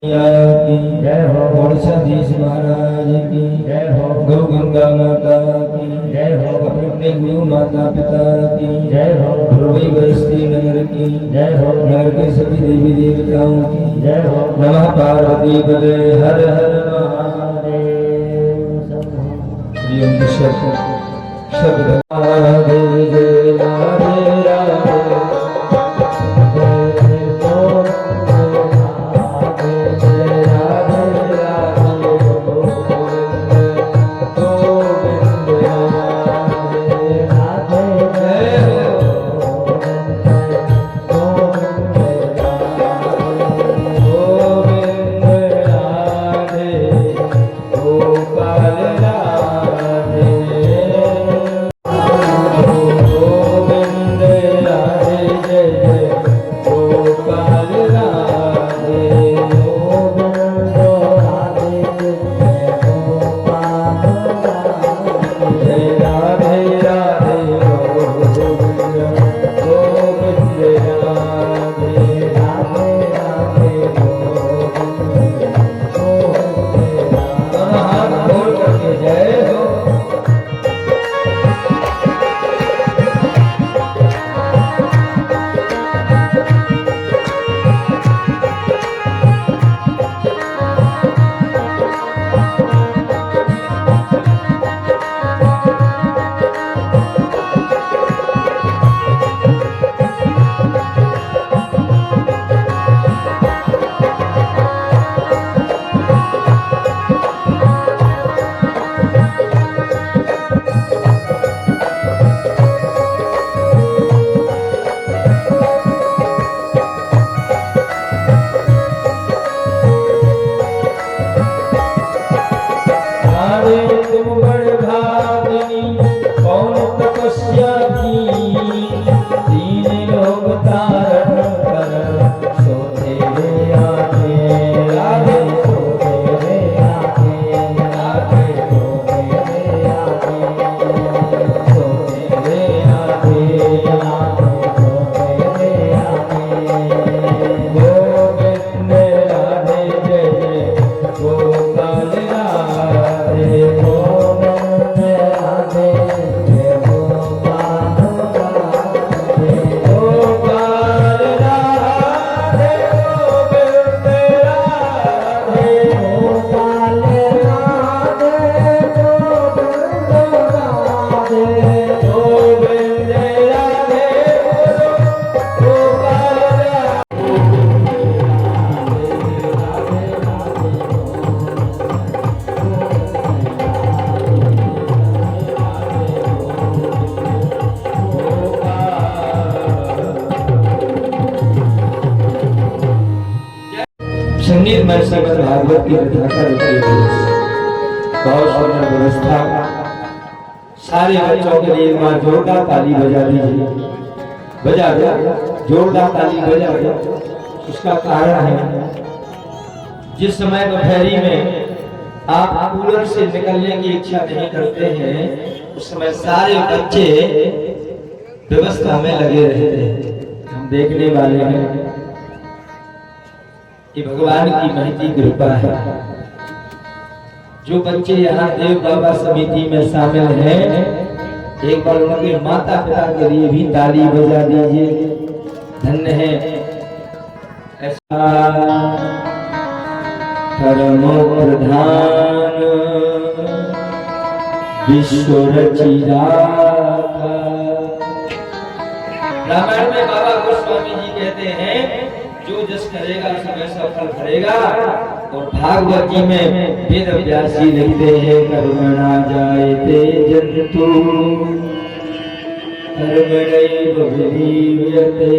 की जय हो। गौड़साधीश महाराज की जय हो। गौ गंगा माता की जय हो। अपने गुरु माता पिता की जय हो। ध्रुवी बस्ती नगर की जय हो। नगर के सभी देवी देवताओं की जय हो। नमः पार्वती पते हर हर महादेव। शब्द राधे जय राधे राधे संगीत में श्रीमद् भागवत की कथा का बहुत सुंदर व्यवस्था। सारे बच्चों के लिए मां जोरदार ताली बजा दीजिए। बजा दो, जोरदार ताली बजा दो। उसका कारण है, जिस समय दोपहरी में आप कूलर से निकलने की इच्छा नहीं करते हैं, उस समय सारे बच्चे व्यवस्था में लगे रहते हैं। हम देखने वाले हैं, ये भगवान की महती कृपा है। जो बच्चे यहाँ देव बाबा समिति में शामिल हैं, एक बार उनके माता पिता के लिए भी ताली बजा दीजिए। धन्य है ऐसा परम प्रधान विश्व रचिया। रामायण में बाबा गोस्वामी जी कहते हैं, जो जस करेगा उसे वैसा फल भरेगा। और भागवत जी में वेद व्यासी लिखते हैं, कर्मणा जायते जन्तु कर्मणैव विलीयते।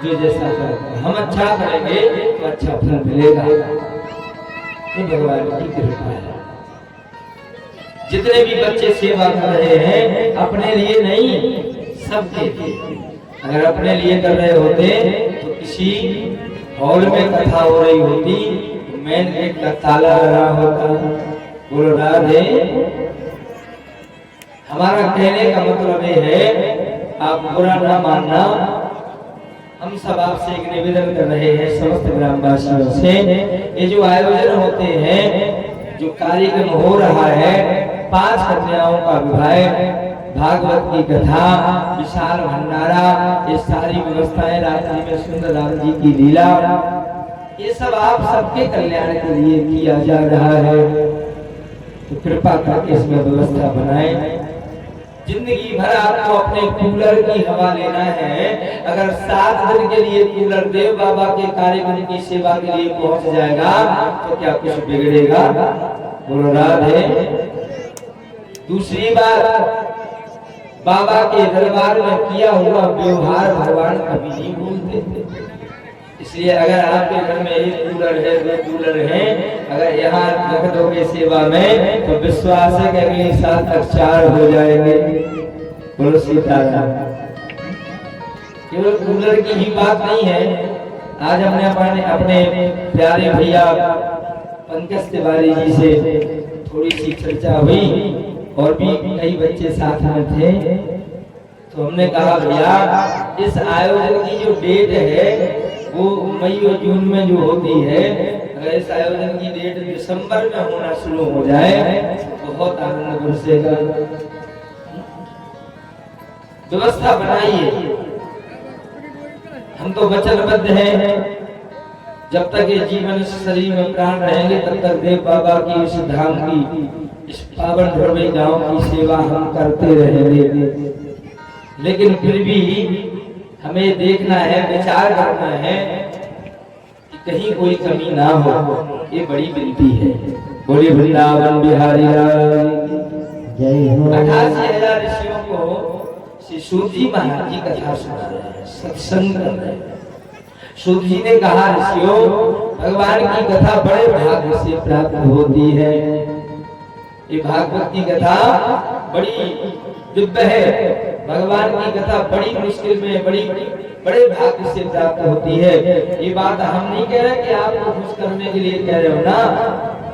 जो जैसा करेगा, हम अच्छा करेंगे तो अच्छा फल मिलेगा। ये भगवान की कृपा है। जितने भी बच्चे सेवा कर रहे हैं, अपने लिए नहीं, सबके लिए। अगर अपने लिए कर रहे होते तो किसी हॉल में कथा हो रही होती, मेन गेट का ताला लगा होता। बोलो राधे। हमारा कहने का मतलब ये है, आप बुरा ना मानना, हम सब आपसे एक निवेदन कर रहे हैं समस्त ग्रामवासियों से, ये जो आयोजन होते हैं, जो कार्यक्रम हो रहा है, 5 कन्याओं का विवाह, भागवत की कथा, विशाल भंडारा, ये सारी व्यवस्थाएं, रात्रि में सुंदर राम जी की लीला, ये सब आप सबके कल्याण के लिए किया जा रहा है। तो कृपा करके इसमें व्यवस्था बनाएं। जिंदगी भर आपको अपने कूलर की हवा लेना है, अगर 7 दिन के लिए कूलर देव बाबा के कार्यक्रम की सेवा के लिए पहुंच जाएगा तो क्या कुछ बिगड़ेगा? बोलो राधे। दूसरी बात, बाबा के दरबार में किया हुआ व्यवहार भगवान कभी नहीं भूलते, इसलिए अगर आपके घर में 1 कूलर है, 2 कूलर है, अगर यहाँ रख दोगे सेवा में तो विश्वास है कि अगले साल तक 4 हो जाएंगे। बोलो सीताराम। केवल कूलर की ही बात नहीं है, आज हमने अपने प्यारे भैया पंकज तिवारी जी से थोड़ी सी चर्चा हुई और भी कई बच्चे साथ में थे, तो हमने कहा भैया इस आयोजन की जो डेट है वो मई और जून में जो होती है, अगर इस आयोजन की डेट दिसंबर में होना शुरू हो जाए तो बहुत आनंद बरसेगा। व्यवस्था बनाइए। हम तो वचनबद्ध हैं, जब तक ये जीवन शरीर में प्राण रहेंगे तब तक देव बाबा की इस धाम की, इस पावन धर्मी गांव की सेवा हम करते रहेंगे। लेकिन फिर भी हमें देखना है, विचार करना है कि कहीं कोई कमी ना हो, ये बड़ी विनती है। बोलिए वृंदावन बिहारी लाल जय हो। 88,000 ऋषियों को श्री सूत जी महाराज जी कथा सुना रहे हैं, सत्संग कर रहे हैं। सूत जी ने कहा, ऋषियों भगवान की कथा बड़े भाग्य से प्राप्त होती है, ये भागवत की कथा बड़ी दिव्य है, भगवान की कथा बड़ी मुश्किल में, बड़े भाग्य से प्राप्त होती है। ये बात हम नहीं कह रहे कि आपको खुश करने के लिए कह रहे हो ना,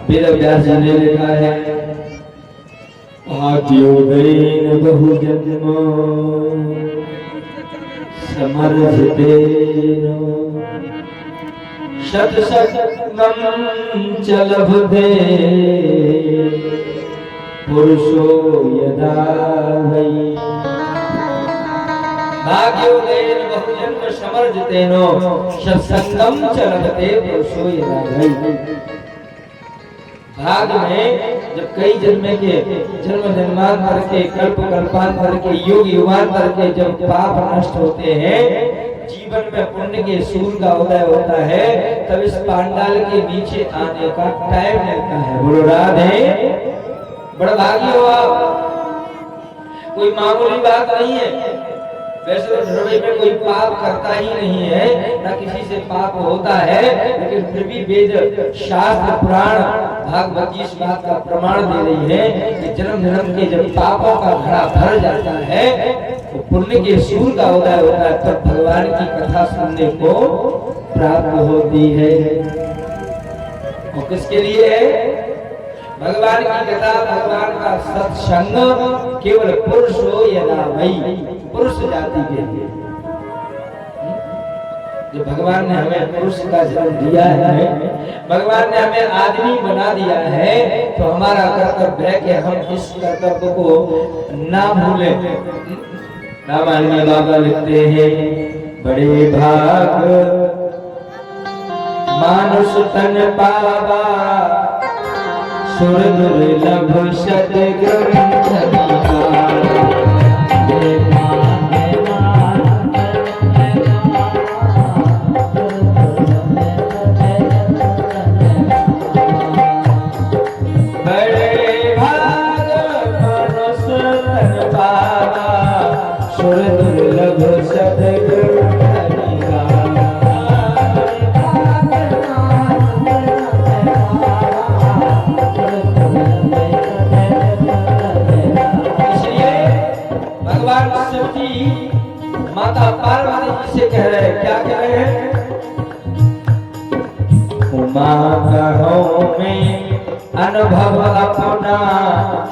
वेद व्यास जी ने लिखा है, भाग्योदयेन बहु जन्मो समर्जितेन शत शतम् च लभते पुरुषो यदा वै। भाग्योदयेन बहुजन्म समर्जितेनो सत्संगम च लभते पुरुषो यदा वै। भाग में जब कई जन्म के जन्म जन्मांतर के कल्प कल्पांतर के युग युगांतर के जब पाप नष्ट होते हैं, जीवन में पुण्य के सूर्य का उदय होता है, तब इस पांडाल के नीचे आने का टाइम मिलता है। बोलो राधे। बड़ा भागी हो आप, कोई मामूली बात नहीं है। वैसे तो धर्म में कोई पाप करता ही नहीं है, ना किसी से पाप होता है, लेकिन फिर भी वेद शास्त्र पुराण भागवत जी इस बात का प्रमाण दे रही है कि जन्म जन्म के जब पापों का घड़ा भर जाता है तो पुण्य के सूर्य का उदय होता है, तब भगवान की कथा सुनने को प्राप्त होती है। और किसके लिए है? भगवान की कथा, भगवान का सत्संग केवल पुरुषो यदा वै, पुरुष जाति के लिए। जो भगवान ने हमें पुरुष का जन्म दिया है, भगवान ने हमें आदमी बना दिया है, तो हमारा कर्तव्य है कि हम इस कर्तव्य को ना भूलें। रामायण में बाबा लिखते हैं, बड़े भाग मानुष तन पावा सुर दुर्लभ सद्ग्रंथ माता पार्वती जी से कह रहे हैं, क्या कह रहे हैं? उमा कहो में अनुभव अपना,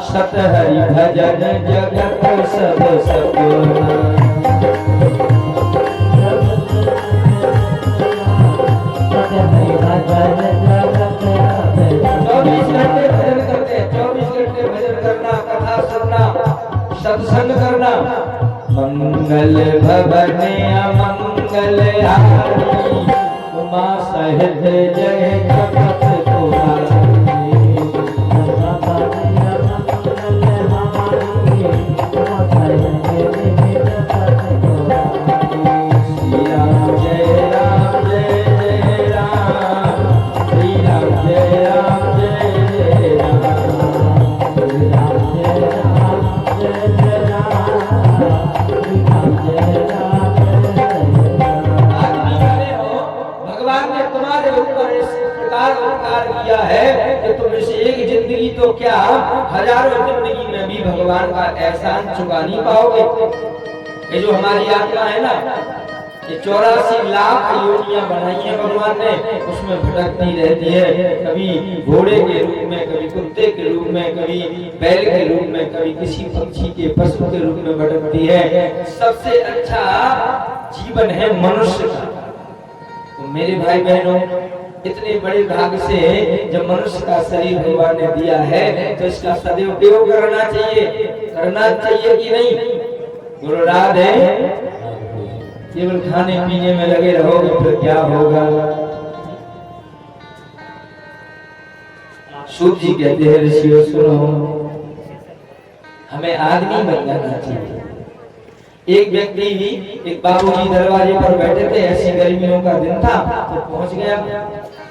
सत हरि भजन जगत सब सपना। घंटे भजन करते हैं, 24 घंटे भजन करना, कथा सुनना, सत्संग करना। मंगल भवन अमंगल हारी, उमा सहित जय जगत तुम्हारी। किया है कि तुम इस एक जिंदगी तो क्या हजारों जिंदगी में भी भगवान का एहसान चुका नहीं पाओगे। ये जो हमारी आत्मा है ना, ये 84 लाख योनियां बनाई है भगवान ने, उसमें भटकती रहती है, कभी घोड़े के रूप में, कभी कुत्ते के रूप में, कभी बैल के रूप में, कभी किसी पक्षी के पशु के रूप में भटकती है। सबसे अच्छा जीवन है मनुष्य का। तो मेरे भाई बहनों, इतने बड़े भाग से जब मनुष्य का शरीर भगवान ने दिया है तो इसका सदुपयोग करना चाहिए कि नहीं? गुरु राधे। केवल खाने पीने में लगे रहोगे फिर क्या होगा? सूत जी कहते हैं, ऋषियों सुनो, हमें आदमी बन जाना चाहिए। एक व्यक्ति एक बाबूजी दरवाजे पर बैठे थे, ऐसी गर्मियों का दिन था, तो पहुंच गया।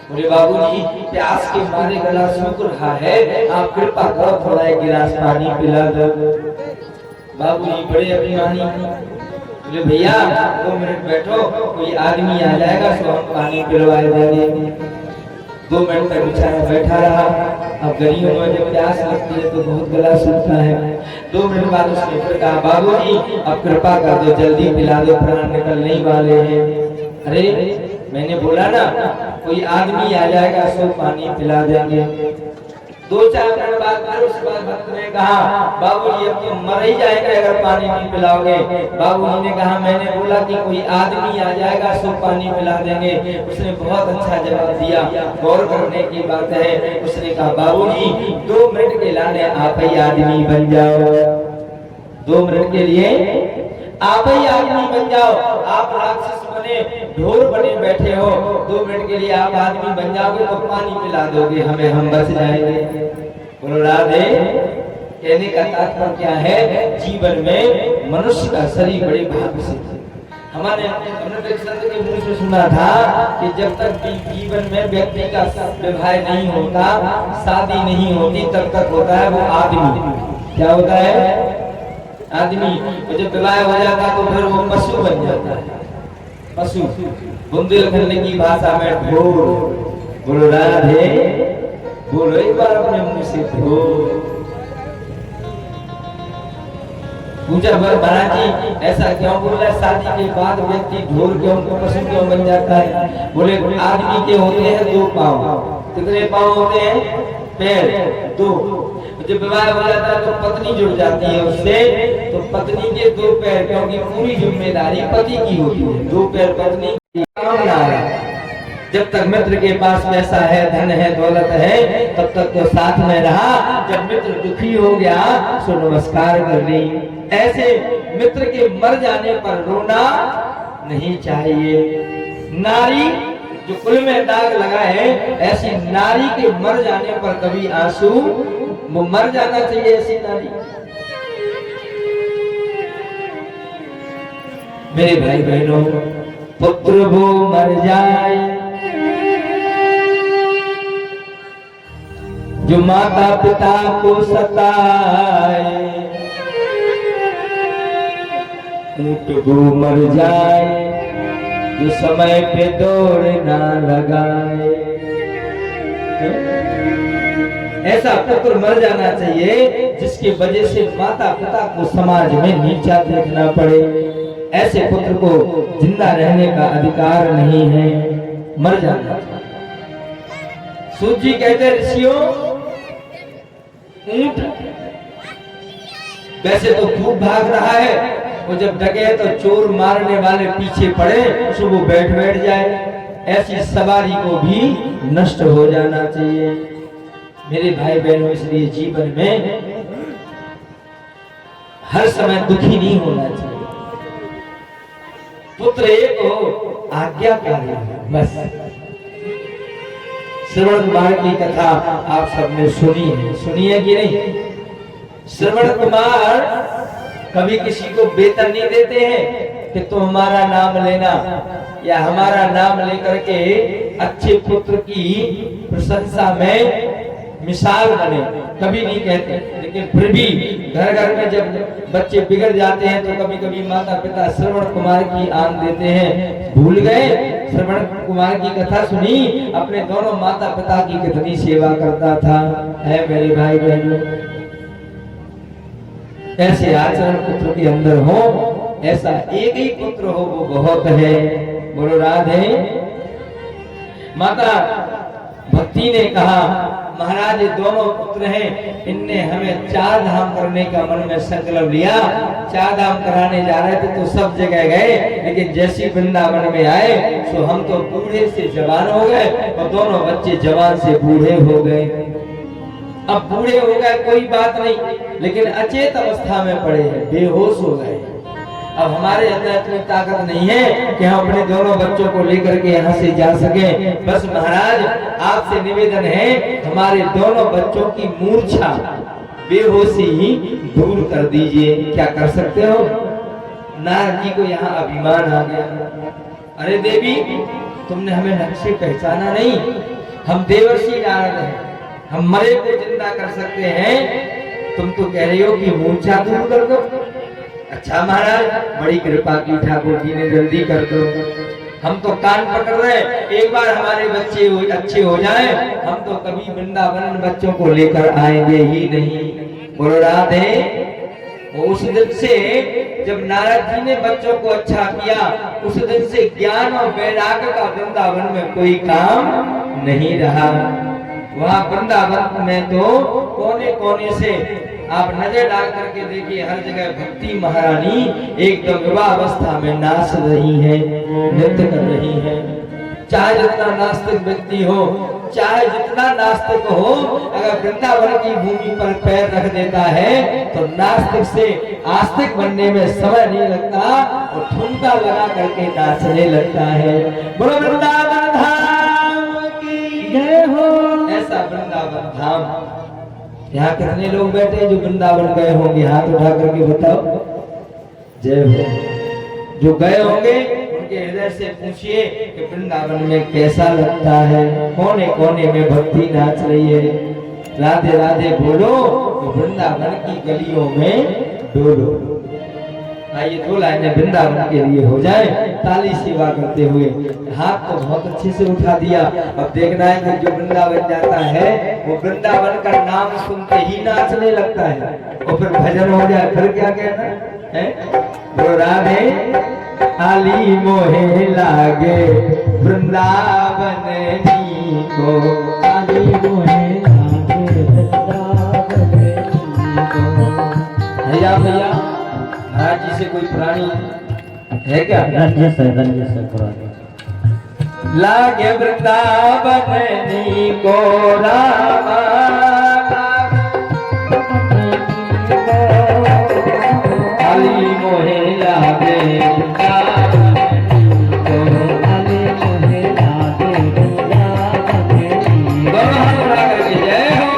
बोले बाबूजी, प्यास के मारे गला सूख रहा है, आप कृपा करो थोड़ा एक गिलास पानी पिला दो। बाबूजी बड़े अभिमानी, बोले भैया 2 मिनट बैठो, कोई आदमी आ जाएगा तो हम पानी पिलवाए देंगे। 2 मिनट तक बेचारा बैठा रहा। अब गर्मियों में जब प्यास लगती है तो बहुत गला सूखता है। 2 मिनट बाद उसने फिर कहा, बाबूजी अब कृपा कर दो, जल्दी पिला दो, प्राण निकलने वाले हैं। अरे मैंने बोला ना कोई आदमी आ जाएगा सो पानी पिला देंगे। 2-4 मिनट बाद फिर उस भक्त ने कहा, बाबूजी अब तो मर ही जाएंगे अगर पानी नहीं पिलाओगे। बाबूजी ने कहा, मैंने बोला कि कोई आदमी आ जाएगा सो पानी पिला देंगे। उसने बहुत अच्छा जवाब दिया, गौर करने की बात है। उसने कहा, बाबूजी 2 मिनट के लाने आप ही आदमी बन जाओ, 2 मिनट के लिए आप ही आदमी बन जाओ। आप राक्षस बने, ढोर बने बैठे हो, 2 मिनट के लिए आप आदमी बन जाओगे तो पानी पिला दोगे हमें, हम बच जाएंगे। बोलो राधे। कहने का तात्पर्य क्या है? जीवन में मनुष्य का शरीर बड़े भाग्य से। हमने संत के मुंह से सुना था कि जब तक जीवन में व्यक्ति का विवाह नहीं होता, शादी नहीं होती, तब तक होता है वो आदमी। क्या होता है? आदमी। तो जब विवाह हो जाता तो फिर वो पशु बन जाता है, पशु। बुंदेलखंड की भाषा में ढोर। बोलो राधे, बोलो एक बार अपने मुंह से ढोर। पूजा महाराज जी ऐसा क्यों बोल रहा है? शादी के बाद व्यक्ति ढोर क्यों, पशु क्यों बन जाता है? बोले आदमी के होते हैं 2 पाँव। कितने पाँव होते हैं? पैर 2। जब विवाह हो जाता है तो पत्नी जुड़ जाती है उससे, तो पत्नी के 2 पैर, क्योंकि पूरी जिम्मेदारी पति की होती है, 2 पैर पत्नी की। काम ना है। जब तक मित्र के पास पैसा है, धन है, दौलत है, तब तक तो साथ में रहा। जब मित्र दुखी हो गया सो नमस्कार कर ली। ऐसे मित्र के मर जाने पर रोना नहीं चाहिए। नारी जो कुल में दाग लगा है, ऐसी नारी के मर जाने पर कभी आंसू, वो मर जाना चाहिए ऐसी नारी। मेरे भाई बहनों, पुत्र वो मर जाए जो माता पिता को सताए, ऊंट वो मर जाए जो समय पे दौड़ ना लगाए। ऐसा पुत्र मर जाना चाहिए जिसकी वजह से माता पिता को समाज में नीचा देखना पड़े। ऐसे पुत्र को जिंदा रहने का अधिकार नहीं है, मर जाना। सूत जी कहते ऋषियों, ऊंट वैसे तो खूब भाग रहा है, वो जब डगे तो चोर मारने वाले पीछे पड़े, सो वो बैठ जाए। ऐसी सवारी को भी नष्ट हो जाना चाहिए। मेरे भाई बहनों, इसलिए जीवन में हर समय दुखी नहीं होना चाहिए। पुत्र एक हो, आज्ञाकारी हो, बस। श्रवण कुमार की कथा आप सबने सुनी है कि नहीं? श्रवण कुमार कभी किसी को वेतन नहीं देते हैं कि तुम हमारा नाम लेना या हमारा नाम लेकर के अच्छे पुत्र की प्रशंसा में मिसाल बने, कभी नहीं कहते। लेकिन फिर भी घर घर में जब बच्चे बिगड़ जाते हैं तो कभी कभी माता पिता श्रवण कुमार की आन देते हैं। भूल गए श्रवण कुमार की कथा सुनी, अपने दोनों माता पिता की कितनी सेवा करता था। है मेरे भाई बहनों, ऐसे आचरण पुत्र के अंदर हो, ऐसा एक ही पुत्र हो वो बहुत है। बोलो राधे। माता भक्ति ने कहा, महाराज ये दोनों पुत्र हैं, इनने हमें 4 धाम करने का मन में संकल्प लिया। 4 धाम कराने जा रहे थे तो सब जगह गए, लेकिन जैसे वृंदावन में आए तो हम तो बूढ़े से जवान हो गए और दोनों बच्चे जवान से बूढ़े हो गए। अब बूढ़े हो गए कोई बात नहीं, लेकिन अचेत अवस्था में पड़े हैं, बेहोश हो गए। अब हमारे अंदर इतनी ताकत नहीं है कि हम अपने दोनों बच्चों को लेकर के यहाँ से जा सके। बस महाराज आपसे निवेदन है, हमारे दोनों बच्चों की मूर्छा, बेहोशी दूर कर दीजिए। क्या कर सकते हो? नारद जी को यहाँ अभिमान आ गया। अरे देवी, तुमने हमें ढंग से पहचाना नहीं, हम देवर्षि नारद हैं, हम मरे को जिंदा कर सकते हैं, तुम तो कह रही हो कि मूर्छा दूर कर दो। अच्छा महाराज, बड़ी कृपा की ठाकुर जी ने, जल्दी कर दो। हम तो कान पकड़ रहे, एक बार हमारे बच्चे अच्छे हो जाए, हम तो कभी वृंदावन बच्चों को लेकर आएंगे ही नहीं। बोलो राधे। उस दिन से जब नारद जी ने बच्चों को अच्छा किया, उस दिन से ज्ञान और वैराग्य का वृंदावन में कोई काम नहीं रहा। वहाँ वृंदावन में तो कोने कोने से आप नजर डाल करके देखिए, हर जगह भक्ति महारानी एकदम विवाह अवस्था में नाच रही है, नृत्य कर रही है। चाहे जितना नास्तिक व्यक्ति हो, चाहे जितना नास्तिक हो, अगर वृंदावन की भूमि पर पैर रख देता है तो नास्तिक से आस्तिक बनने में समय नहीं लगता और ठुमका लगा करके नाचने लगता है। बोलो वृंदावन धाम की जय हो। ऐसा वृंदावन धाम। यहाँ कितने लोग बैठे हैं जो वृंदावन गए होंगे? हाथ उठा करके बताओ। जय हो। जो गए होंगे उनके हृदय से पूछिए कि वृंदावन में कैसा लगता है। कोने कोने में भक्ति नाच रही है, राधे राधे बोलो तो वृंदावन की गलियों में डोलो। आइए 2 लाइनें वृंदावन के लिए हो जाए, ताली सेवा करते हुए। हाथ तो बहुत अच्छे से उठा दिया। अब देखना है कि जो वृंदावन जाता है वो वृंदावन का नाम सुनते ही नाचने लगता है, और फिर भजन हो जाए, फिर क्या कहना है? बोलो राधे। आली मोहे लागे वृंदावन को, आली मोहे लागे वृंदावन को। भैया भैया, महाराज जी से कोई प्राणी है क्या? रंजिश है पुरानी। लागे वृंदावन को रामा, आली मोहे लागे वृंदावन को, आली मोहे लागे वृंदावन को। जय हो।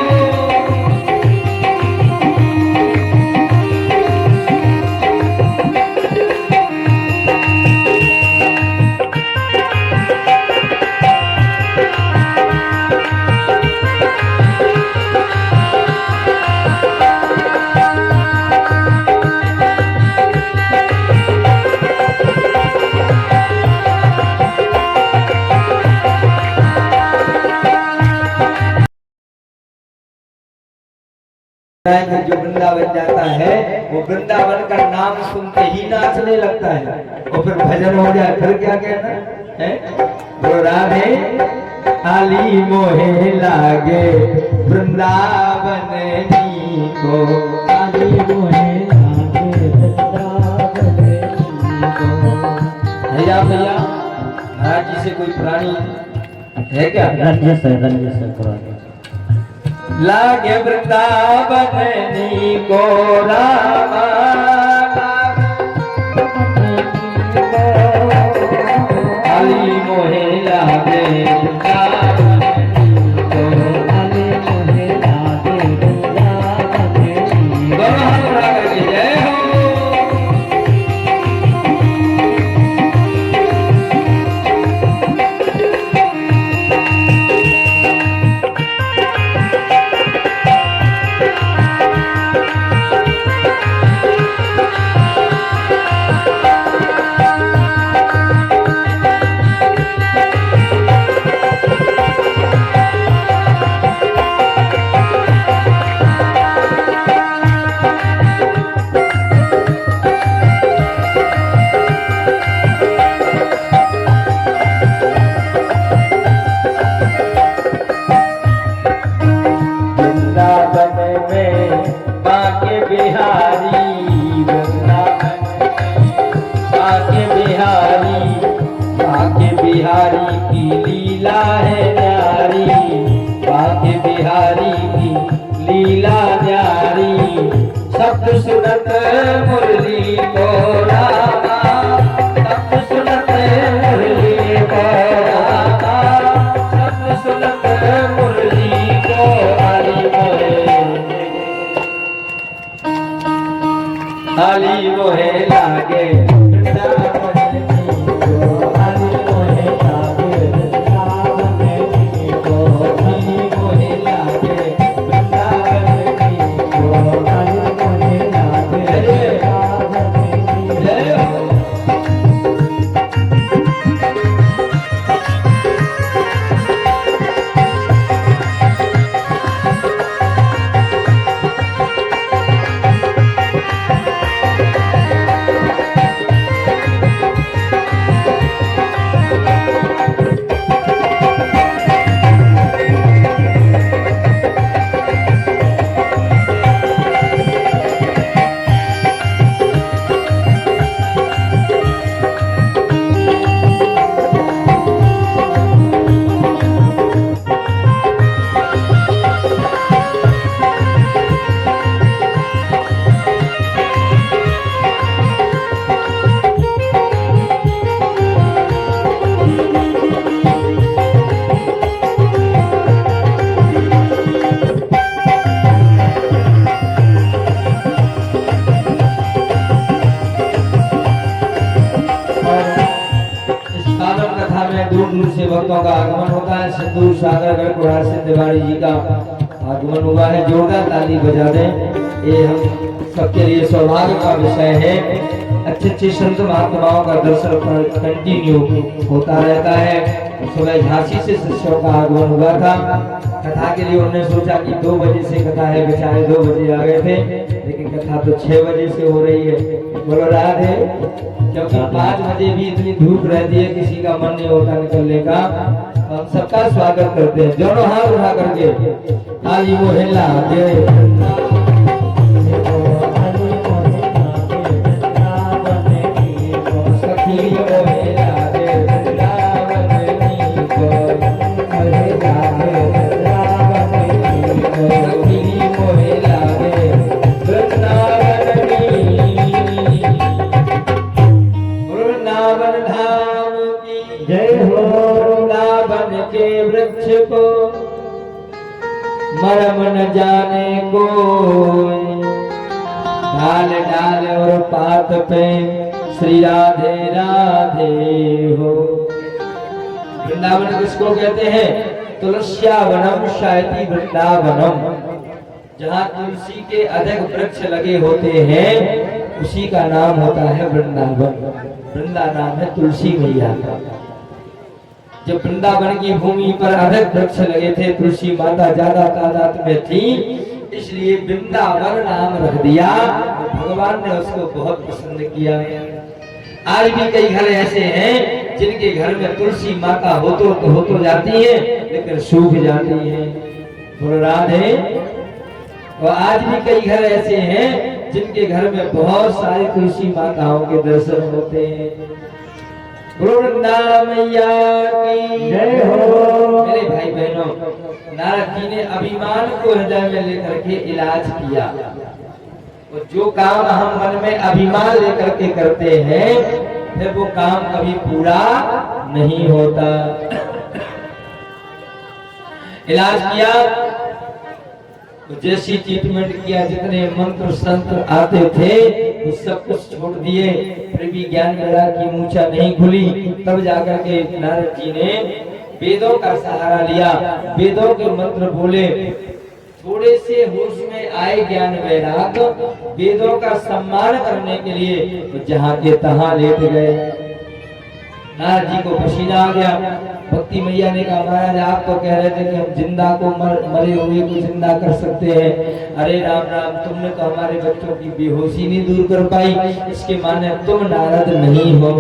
जो वृंदावन जाता है वो वृंदावन का नाम सुनते ही नाचने लगता है, और फिर भजन हो जाए, फिर क्या कहना है? बोलो राधे। आली मोहे लागे वृंदावन को, आली मोहे लागे वृंदावन को। भैया भैया, महाराज जी से कोई प्राणी है क्या? रंजिश है करा लागे वृंदावन को रामा आली मोहे लागे बिहारी की लीला है न्यारी, बाके बिहारी की लीला न्यारी। शब्द सुनत मुरली को रामा, शब्द सुनत मुरली को रामा, शब्द सुनत मुरली को आली मोहे लागे दूर दूर से भक्तों का आगमन होता है। सिंदूर सागर गढ़पुरा से तिवारी जी का आगमन हुआ है। जोरदार ताली बजा दें। ये हम सबके लिए सौभाग्य का विषय है। अच्छे अच्छे संत महात्माओं का दर्शन कंटिन्यू होता रहता है। सुबह झांसी से शिष्यों का आगमन हुआ था। कथा के लिए उन्होंने सोचा कि 2 बजे से कथा है, बेचारे 2 बजे आ गए थे, लेकिन कथा तो 6 बजे से हो रही है। बोलो राधे। क्योंकि 5 बजे भी इतनी धूप रहती है, किसी का मन नहीं होता निकलने का। हम सबका स्वागत करते हैं। दोनों हाथ उठा करके आली मोहे लागे मरम न जाने को, डाल डाल और पात पे श्री राधे राधे हो। वृंदावन किसको कहते हैं? तुलस्यावनम शायती वृंदावनम। जहाँ तुलसी के अधिक वृक्ष लगे होते हैं उसी का नाम होता है वृंदावन। वृंदा नाम है तुलसी मैया का। जब वृंदावन की भूमि पर अधिक वृक्ष लगे थे, तुलसी माता ज्यादा तादाद में थी, इसलिए वृंदावन नाम रख दिया। तो भगवान ने उसको बहुत पसंद किया। आज भी कई घर ऐसे हैं जिनके घर में तुलसी माता हो तो जाती है, लेकिन सूख जाती है। बोलो राधे। और आज भी कई घर ऐसे हैं जिनके घर में बहुत सारी तुलसी माताओं के दर्शन होते हैं। गुरु वृंदावन मैया की जय हो। मेरे भाई बहनों, नारद जी ने अभिमान को हृदय में लेकर के इलाज किया। और जो काम हम मन में अभिमान लेकर के करते हैं फिर वो काम कभी पूरा नहीं होता। इलाज किया तो जैसी ट्रीटमेंट किया, जितने मंत्र संत्र आते थे वो सब कुछ छोड़ दिए, फिर भी ज्ञान मेरा की मूंछा नहीं खुली। तब जाकर के नारद जी ने वेदों का सहारा लिया, वेदों के मंत्र बोले। थोड़े से होश में आए ज्ञान वैराग, वेदों का सम्मान करने के लिए तो जहां के तहां लेट गए। नारद जी को पसीना आ गया। भक्ति मैया ने कहा, महाराज आप तो कह रहे थे कि हम जिंदा को मरे हुए को जिंदा कर सकते हैं। अरे राम राम, तुमने तो हमारे बच्चों की बेहोशी नहीं दूर कर पाई, इसके माने तुम नारद नहीं हो।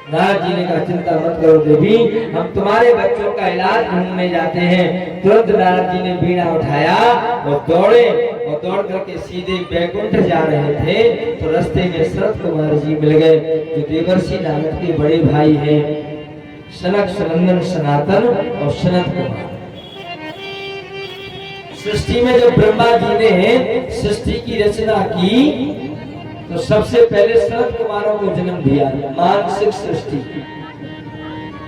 नारद जी ने कहा, चिंता मत करो देवी, हम तुम्हारे बच्चों का इलाज ढूंढने जाते हैं। तुरंत नारद जी ने बीड़ा उठाया और दौड़े, और दौड़ करके सीधे बैकुंठ जा रहे थे तो रास्ते में शरद कुमार जी मिल गए, जो देवर्षि नारद के बड़े भाई हैं, सनक सनंदन सनातन और सनत कुमार। सृष्टि में जब ब्रह्मा जी ने सृष्टि की रचना की तो सबसे पहले सनत कुमारों को जन्म दिया। मानसिक सृष्टि,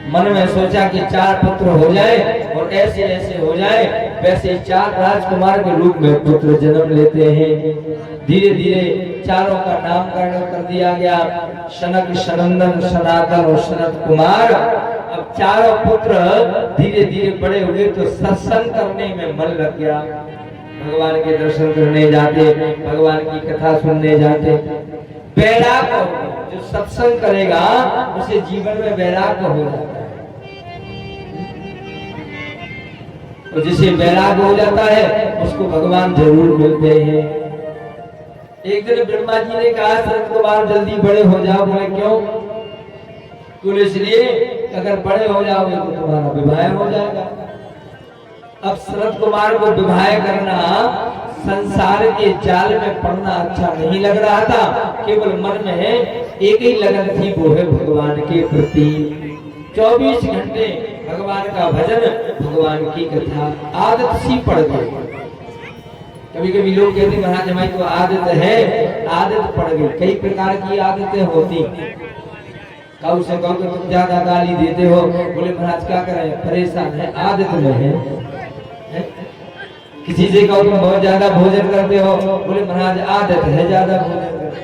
मन में सोचा कि 4 पुत्र हो जाए और ऐसे ऐसे हो जाए, वैसे 4 राजकुमार के रूप में पुत्र जन्म लेते हैं। धीरे धीरे चारों का नामकरण कर दिया गया, सनक सनंदन सनातन और सनत कुमार। अब चारों पुत्र धीरे धीरे बड़े हुए तो सत्संग करने में मन लग गया। भगवान के दर्शन करने जाते, भगवान की कथा सुनने जाते। वैराग्य, जो सत्संग करेगा उसे जीवन में वैराग्य हो जाता है। और जिसे वैराग्य हो जाता है उसको भगवान जरूर मिलते हैं। एक दिन ब्रह्मा जी ने कहा, शरद कुमार जल्दी बड़े हो जाओ। बोले क्यों? तो इसलिए अगर बड़े हो जाओगे तो तुम्हारा विवाह हो जाएगा। अब शरद कुमार को विवाह करना संसार के जाल में पड़ना अच्छा नहीं लग रहा था। केवल मन में एक ही लगन थी, वो है भगवान के प्रति। 24 घंटे भगवान का भजन, भगवान की कथा, आदत सी पड़ गई। कभी कभी लोग कहते हैं महाराज हमारी तो आदत है, आदत पड़ गई। कई प्रकार की आदतें होती। कौ से कहो तुम ज्यादा गाली देते हो, बोले महाराज क्या करें, परेशान है, आदत में है। किसी से कहो तुम बहुत ज्यादा भोजन करते हो, बोले महाराज आदत है ज्यादा भोजन करते।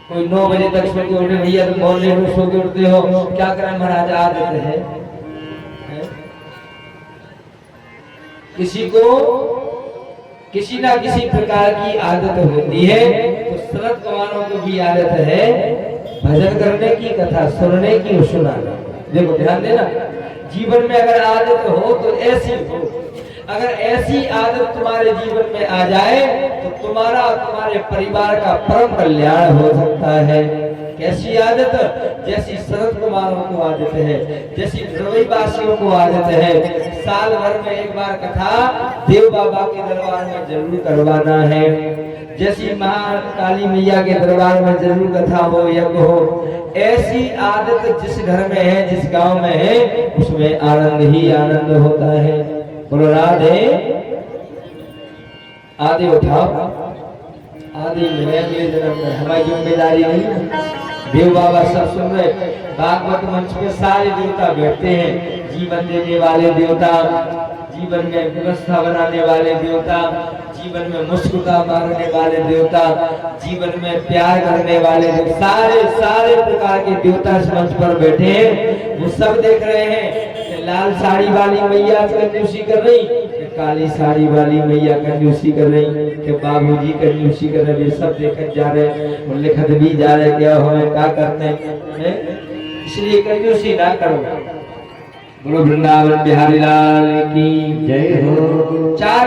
कोई 9 बजे तक सो के उठे, भैया तुम बहुत लेट सो के उठते हो, क्या करें महाराज आदत है। किसी को किसी ना किसी प्रकार की आदत होती है। तो शरद कुमारों को भी आदत है भजन करने की, कथा सुनने की और सुनाने। देखो ध्यान देना, जीवन में अगर आदत हो तो ऐसी हो। अगर ऐसी आदत तुम्हारे जीवन में आ जाए तो तुम्हारा और तुम्हारे परिवार का परम कल्याण हो सकता है। कैसी आदत? जैसी शरद कुमारों को आदत है, जैसी द्रवई वासियों को आदत है। साल भर में एक बार कथा देव बाबा के दरबार में जरूर करवाना है। जैसी माँ काली मैया के दरबार में जरूर कथा हो, यज्ञ हो। ऐसी आदत जिस घर में है, जिस गांव में है, उसमें आनंद ही आनंद होता है। बोलो राधे। आदि उठाओ, आदि मिले अगले जन्म में, हमारी जिम्मेदारी नहीं है। देव बाबा सब सुन रहे। भागवत मंच पे सारे देवता बैठते हैं, जीवन देने वाले देवता, जीवन में व्यवस्था बनाने वाले देवता, जीवन में मुस्कुरा मारने वाले देवता, जीवन में प्यार करने वाले देवता, सारे प्रकार के देवता इस मंच पर बैठे हैं। वो सब देख रहे हैं कि लाल साड़ी वाली मैया कंजूसी कर रही, कि काली साड़ी वाली मैया कंजूसी कर रही, कि बाबूजी कंजूसी कर रहे। सब देखत जा रहे हैं और लिखत भी जा रहे, क्या हमें क्या करते हैं। इसलिए कंजूसी ना करो। बोलो वृंदावन बिहारी लाल की जय हो। 4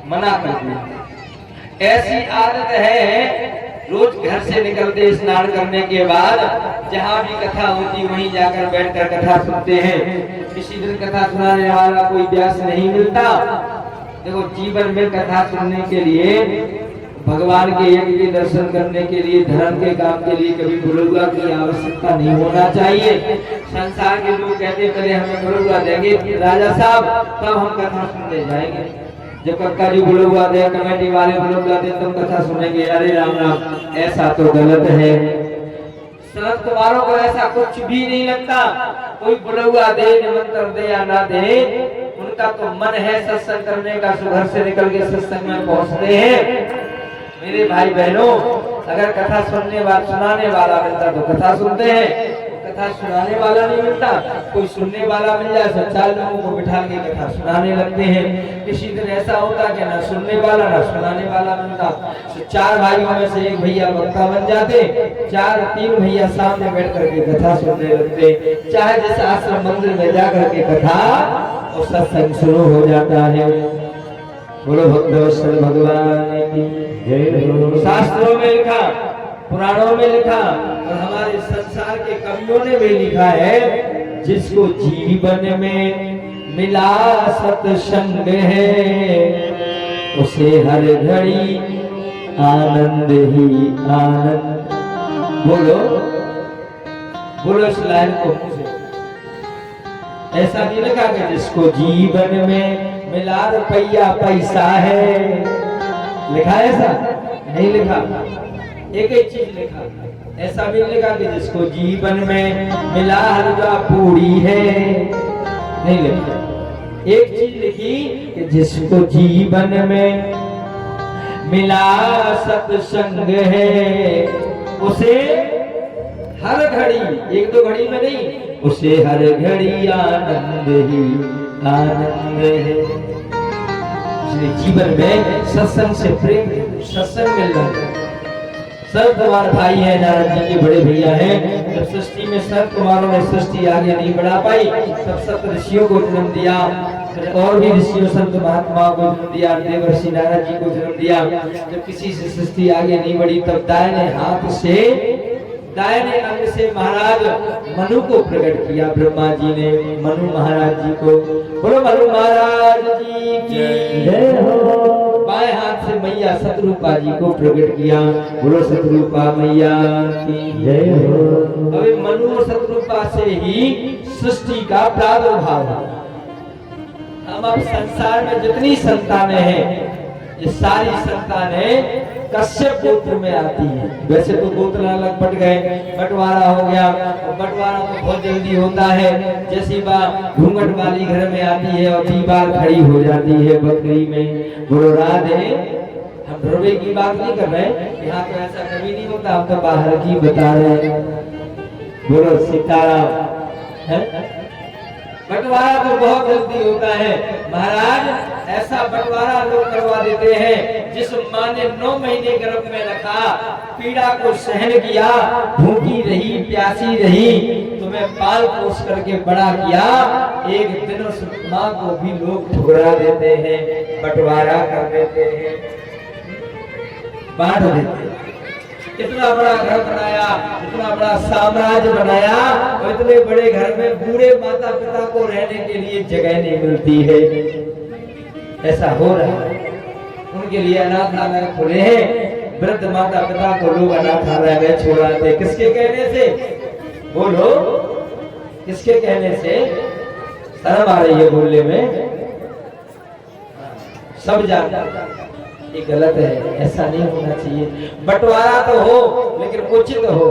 मना कर दिया। ऐसी आदत है, रोज घर से निकलते स्नान करने के बाद जहाँ भी कथा होती वहीं जाकर बैठकर कथा सुनते हैं। किसी दिन कथा सुनाने वाला कोई व्यास नहीं मिलता। देखो जीवन में कथा सुनने के लिए भगवान के यज्ञ के दर्शन करने के लिए, धर्म के काम के लिए कभी गुरुआ की आवश्यकता नहीं होना चाहिए। संसार के लोग कहते पहले हमें गुरुआ देंगे राजा साहब, तब हम कथा सुनने जाएंगे। जब कक्का जी गुरुआ दे, कमेटी वाले गुरुआ दे, तब कथा सुनेंगे। अरे राम राम, ऐसा तो गलत है। संत कुमारों को ऐसा कुछ भी नहीं लगता। कोई बुलवा दे, निमंत्रण दे या ना दे, उनका तो मन है सत्संग करने का। सुबह से निकल के सत्संग में पहुंचते हैं। मेरे भाई बहनों, अगर कथा सुनाने वाला मिलता तो कथा सुनते हैं, कथा सुनाने वाला नहीं मिलता, कोई सुनने वाला मिल जाए तो 4 लोगों को बिठा के कथा सुनाने लगते हैं। किसी दिन ऐसा होता कि ना सुनने वाला ना सुनाने वाला मिलता, तो 4 भाइयों में से एक भैया वक्ता बन जाते, 3 भैया सामने बैठ करके कथा सुनने लगते। चाहे जैसे आश्रम मंदिर में जाकर के कथा और सत्संग शुरू हो जाता है। बोलो भगवत भगवान की जय। शास्त्रों में लिखा, पुराणों में लिखा और हमारे संसार के कवियों ने भी लिखा है, जिसको जीवन में मिला सत्संग है, उसे हर घड़ी आनंद ही आनंद। बोलो बोलो इस लाइन को मुझे। ऐसा नहीं लिखा कि जिसको जीवन में मिला रुपया पैसा है, लिखा है ऐसा? नहीं लिखा। एक ही चीज लिखा, ऐसा भी लिखा कि जिसको जीवन में मिला हलवा पूरी है, नहीं लिखा। एक चीज लिखी कि जिसको जीवन में मिला सत्संग है, उसे हर घड़ी, 1-2 घड़ी में नहीं, उसे हर घड़ी आनंद ही आनंद है। इसलिए जीवन में सत्संग से प्रेम, सत्संग मिल रहा है। सर्व कुमार भाई है, नारद जी के बड़े भैया हैं। जब सृष्टि में सर्व कुमारों ने सृष्टि आगे नहीं बढ़ा पाई, तब सप्त ऋषियों को जन्म दिया, और भी ऋषियों संत महात्माओं को जन्म दिया, देवर्षि नारद जी को जन्म दिया। जब किसी से सृष्टि आगे नहीं बढ़ी, तब दाहिने अंग से महाराज मनु को प्रकट किया ब्रह्मा जी ने, मनु महाराज जी को। बोलो मनु महाराज जी की जय हो। बाएं हाथ से मैया सतरूपा जी को प्रकट किया। बोलो सतरूपा मैया की जय हो। अभी मनु और सतरूपा से ही सृष्टि का प्रादुर्भाव है। हम अब संसार में जितनी संतानें हैं, ये सारी संतानें कश्यप गोत्र में आती है। वैसे तो गोत्र अलग बट गए, बंटवारा हो गया, और बंटवारा तो बहुत जल्दी होता है। जैसी बात घूंघट वाली घर में आती है और 3 बार खड़ी हो जाती है बकरी में। बोलो राधे। हम ध्रुवे की बात नहीं कर रहे, यहाँ तो ऐसा कभी नहीं होता, हम तो बाहर की बता रहे हैं। बोलो सीताराम। बंटवारा तो बहुत जल्दी होता है महाराज। ऐसा बंटवारा लोग करवा देते हैं, जिस माँ ने 9 महीने गर्भ में रखा, पीड़ा को सहन किया, भूखी रही, प्यासी रही, तुम्हें पाल पोस करके बड़ा किया, एक दिन उस माँ को भी लोग ठुकरा देते हैं, बंटवारा कर देते हैं, बांट देते हैं। इतना बड़ा घर बनाया, इतना बड़ा साम्राज्य बनाया, और इतने बड़े घर में बूढ़े माता पिता को रहने के लिए जगह नहीं मिलती है। ऐसा हो रहा है। उनके लिए अनाथालय खुले हैं, वृद्ध माता पिता को लोग अनाथालय में छोड़ाते। किसके कहने से? बोलो किसके कहने से? शर्म आ रही है बोलने में। सब जानते ये गलत है, ऐसा नहीं होना चाहिए। बंटवारा तो हो, लेकिन उचित हो,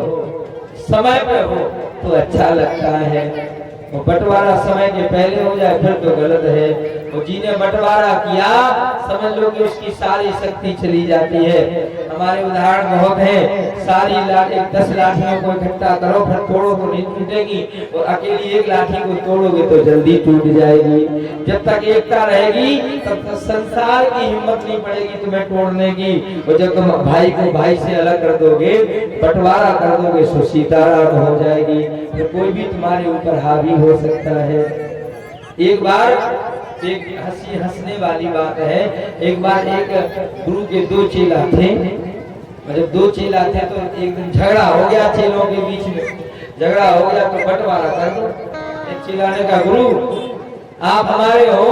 समय पे हो तो अच्छा लगता है। और बंटवारा समय के पहले हो जाए फिर तो गलत है। और जिन्हें बंटवारा किया, समझ लो कि उसकी सारी शक्ति चली जाती है। हमारे उदाहरण बहुत है। सारी लाठी 10 लाठियों को इकट्ठा करो, फिर तोड़ो तो नहीं टूटेगी, और अकेली 1 लाठी को तोड़ोगे तो जल्दी टूट जाएगी। जब तक एकता रहेगी तब तक संसार की हिम्मत नहीं पड़ेगी तुम्हें तोड़ने की। और जब तुम भाई को भाई से अलग कर दोगे, बंटवारा कर दोगे, तो सीताराम हो जाएगी, तो कोई भी तुम्हारे ऊपर हावी हो सकता है। एक बार एक हंसने वाली बात है। एक बार एक गुरु के 2 चेला थे। जब 2 चेला थे तो एक दिन झगड़ा हो गया चेलों के बीच में। झगड़ा हो गया तो बंटवारा कर दो। एक चेला ने कहा, गुरु आप हमारे हो,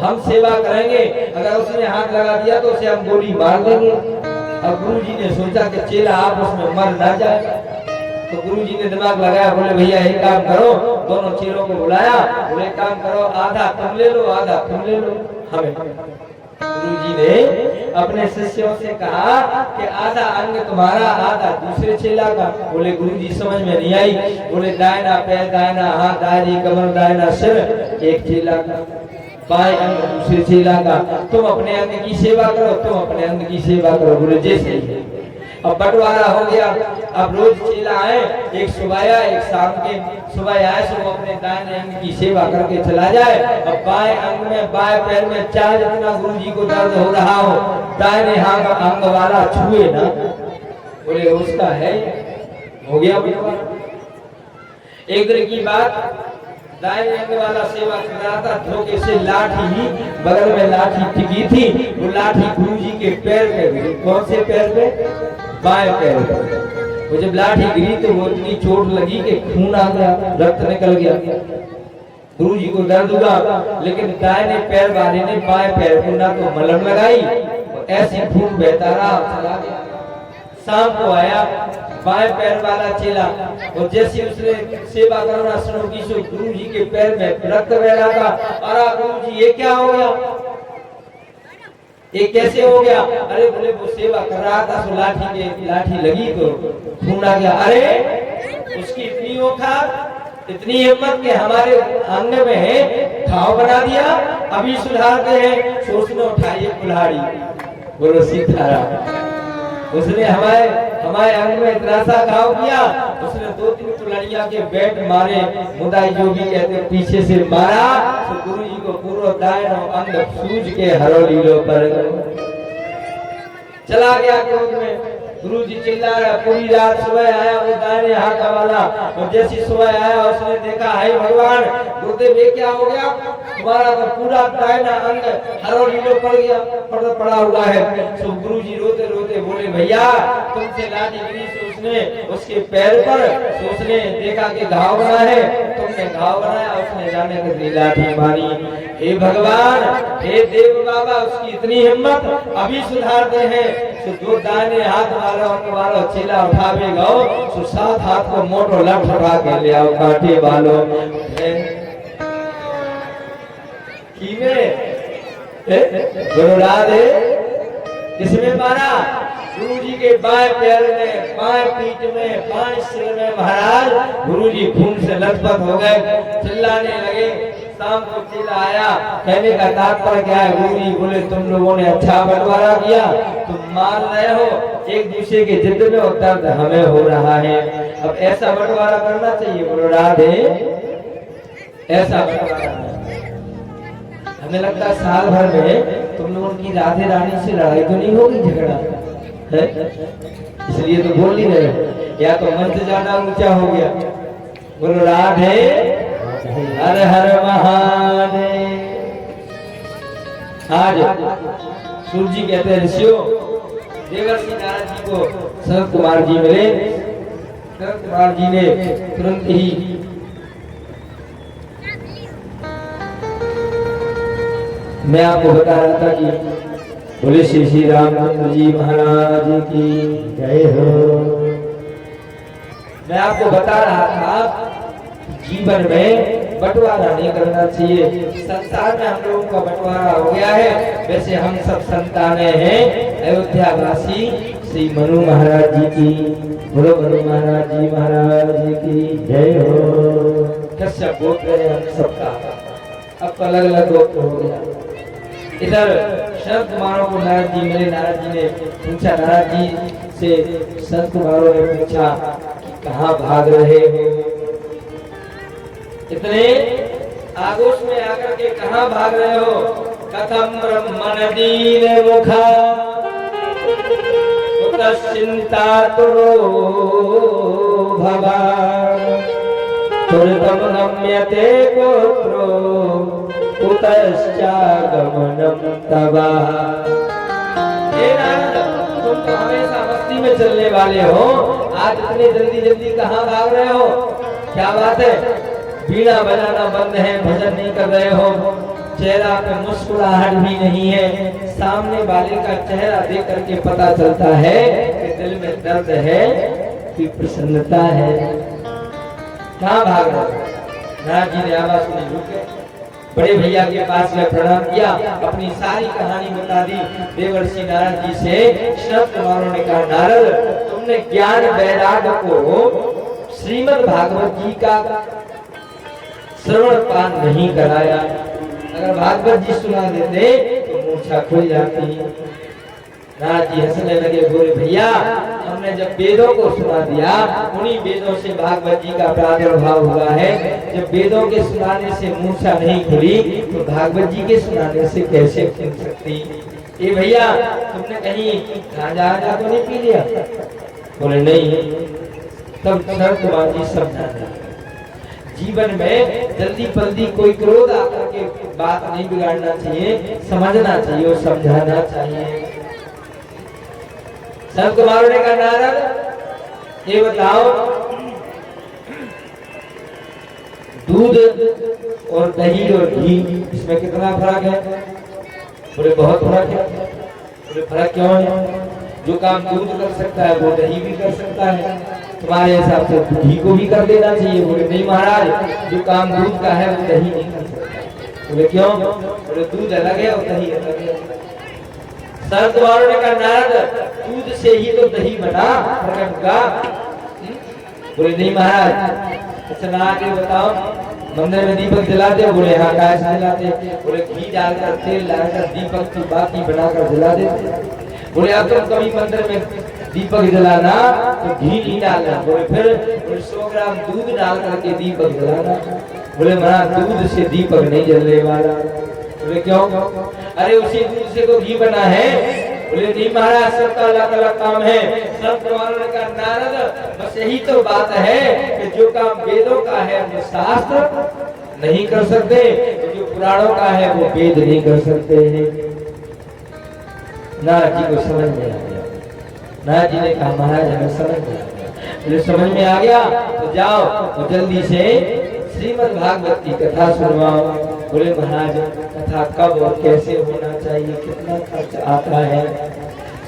हम सेवा करेंगे, अगर उसने हाथ लगा दिया तो उसे हम गोली मार देंगे। अब गुरुजी ने सोचा कि चेला आपस में मर ना जाए, तो गुरुजी ने दिमाग लगाया, बोले भैया एक काम करो, दोनों चेलों को बुलाया, बोले काम करो, आधा तुम ले लो आधा तुम ले लो हमें। गुरुजी ने अपने शिष्यों से कहा कि आधा अंग तुम्हारा आधा दूसरे चेला का। बोले गुरुजी समझ में नहीं आई। बोले दाहिना पैर दाहिना हाथ दाहिनी कमर दाहिना सिर एक चेला का, बाएं अंग दूसरे चेला का, तुम अपने अंग की सेवा करो तुम अपने अंग की सेवा करो। बोले जैसे ही अब बंटवारा हो गया। अब रोज चेला आए, एक सुबह आया एक शाम के, सुबह आए सो अपने दाहिने अंग की सेवा करके चला जाए। अब बाएं अंग में बाएं पैर में चाहे जितना गुरुजी को दर्द हो रहा हो, दाहिने हाथ अंग वाला छुए ना, बोले उसका है हो गया बंटवारा। एक दिन की बात, दाहिने अंग वाला सेवा कर रहा था, धोखे से लाठी बगल में लाठी टिकी थी, वो लाठी गुरुजी के पैर पे गिरी। कौन से पैर पे? बाएं पैर पे। वो जब लाठी गिरी तो वो इतनी चोट लगी कि खून आ गया, रक्त निकल गया। गुरुजी को दर्द हुआ, लेकिन दाहिने पैर वाले ने बाएं पैर को ना तो मलहम लगाई, ऐसी खून बहता रहा चला गया। शाम को आया बाएं पैर वाला चेला, और जैसे उसने सेवा करना शुरू की सो गुरुजी के पैर में रक्त बह रहा था। अरे गुरुजी ये क्या हो गया, ये कैसे हो गया? अरे बोले वो सेवा कर रहा था सो लाठी लगी तो खून आ गया। अरे उसकी इतनी औकात इतनी हिम्मत के हमारे अंग में घाव बना दिया, अभी सुधारते हैं। सोचने उठाइए कुल्हाड़ी, बोलो सीताराम। उसने हमारे अंग में इतना सा घाव किया, उसने 2-3 कुल्हाड़ियां के बैट मारे, मुदाई जो भी कहते पीछे से मारा, तो गुरुजी को पूरा दाहिना अंग सूझ के हरोलीलो पर चला गया क्रोध में। गुरुजी चिल्ला रहा, पूरी रात सुबह आया वो दाहिने हाथ वाला, और जैसी सुबह आया उसने देखा हाय भगवान गुरुदेव ये क्या हो गया, तुम्हारा तो पूरा दाहिना अंग हरोलीलो पड़ गया, पड़ा हुआ है। तो गुरुजी रोते रोते बोले भैया तुमसे लाठी गिरी से उसने उसके पैर पर, तो उसने देखा कि घाव बना है, तुमने घाव बनाया, उसने जाने के लाठी मारी। हे भगवान हे देव बाबा, उसकी इतनी हिम्मत, अभी सुधारते हैं। तो जो दाहिने हाथ वाला चेला उठावे गो, तो 7 हाथ को मोटो लठ उठा के ले आओ कांटे वालों गुरु राधे किसमें मारा? गुरुजी के बाएं पैर में, बाएं पीठ में, बाएं सिर में महाराज। गुरुजी खून से लथपथ हो गए, चिल्लाने लगे। शाम को चेला आया, कहने का तात्पर्य क्या है? गुरुजी बोले तुम लोगों ने अच्छा बंटवारा किया, तुम मान रहे हो एक दूसरे के जिद में, और दर्द हमें हो रहा है। अब ऐसा बंटवारा करना चाहिए, बोलो राधे, ऐसा बंटवारा। हमें लगता है साल भर में तुम लोगों की राधे रानी से लड़ाई तो नहीं होगी, झगड़ा है, इसलिए तो बोल नहीं रहे, या तो मंच ज्यादा ऊंचा हो गया। बोलो राधे हर हर महादेव। आज सूर्य जी कहते हैं ऋषियों, देवर्षि नारद जी को सनत कुमार जी मिले। सनत कुमार जी ने तुरंत ही मैं आपको बता रहा था कि बोले श्री रामचंद्र जी महाराज की जय हो। मैं आपको बता रहा था जीवन में बंटवारा नहीं करना चाहिए। संसार में हम लोगों का बंटवारा हो गया है। वैसे हम सब संतानें हैं अयोध्या वासी श्री मनु महाराज जी की, बोलो मनु महाराज जी महाराज की जय हो। कश्यप गोत्र है हम सबका, अब अलग अलग गोत्र हो गया। इधर संत कुमारों को नारद जी मिले। नारद जी ने पूछा, नारद जी से संत कुमारों ने पूछा कि कहाँ भाग रहे हो, इतने आगोश में आकर के कहाँ भाग रहे हो? कथम ब्रह्मण दीन मुखा चिंता तुरो भवा तुरतम गम्यते गोत्रो उतश्चागमनम तवा। हे नारद, तुम तो हमेशा मस्ती में चलने वाले हो, आज इतने जल्दी जल्दी कहाँ भाग रहे हो? क्या बात है? बीड़ा बजाना बंद है, भजन नहीं कर रहे हो, चेहरा पे मुस्कुराहट भी नहीं है, सामने वाले का चेहरा देख करके पता चलता है कि दिल में दर्द है कि प्रसन्नता है। कहाँ भाग रहा है? नारद जी ने आवाज सुनी, रुके, बड़े भैया के पास में प्रणाम किया, अपनी सारी कहानी बता दी। देवर्षि नारद जी से शब्द कुमारों ने कहा, नारद तुमने ज्ञान वैराग्य को श्रीमद् भागवत जी का श्रवण पान नहीं कराया। अगर भागवत जी सुना देते तो मूर्छा खुल जाती। नारद जी हंसने लगे, बोले भैया हमने जब वेदों को सुना दिया, उन्हीं वेदों से भागवत जी का प्रादुर्भाव हुआ है। जब वेदों के सुनाने से मूर्छा नहीं खुली तो भागवत जी के सुनाने से कैसे खुल सकती? ये भैया तुमने कहीं गांजा तो नहीं पी लिया? बोले नहीं। तब शरतबाजी समझाना, जीवन में जल्दी जल्दी कोई क्रोध आकर के बात नहीं बिगाड़ना चाहिए, समझना चाहिए और समझाना चाहिए। संत कुमारों ने कहा, नारद ये बताओ दूध और दही और घी इसमें कितना फर्क है? बोले बहुत फर्क है। बोले फर्क क्यों है? जो काम दूध कर सकता है वो दही भी कर सकता है, तुम्हारे हिसाब से घी को भी कर देना चाहिए। बोले नहीं महाराज, जो काम दूध का है वो दही नहीं कर सकता। बोले क्यों? बोले दूध अलग है और दही अलग है। संत कुमारों ने कहा, नारद दूध से ही तो दही बना का। बोले नहीं महाराज। अच्छा ना आगे बताओ, मंदिर में दीपक जलाते हो? बोले हाँ, कैसे जलाते? बोले घी डालकर तेल डालकर दीपक की बाती बनाकर जला देते। बोले अब तुम कभी मंदिर में दीपक जलाना तो घी नहीं डालना। बोले फिर 100 ग्राम दूध डाल करके दीपक जलाना। बोले महाराज दूध से दीपक नहीं जलने वाला। बोले क्यों? अरे उसी दूध से तो घी बना है। बोले नहीं महाराज, सबका अलग अलग काम है। सब कुमारों ने कहा, नारद बस यही तो बात है कि जो काम वेदों का है वो शास्त्र नहीं कर सकते, जो पुराणों का है वो वेद नहीं कर सकते हैं। नारद जी को समझ में आ गया। नारद जी ने कहा, महाराज हमें समझ में आ गया। जो समझ में आ गया तो जाओ तो जल्दी से श्रीमद् भागवत की कथा सुनवाओ। बोले महाराज कथा कब और कैसे होना चाहिए, कितना खर्च आता है,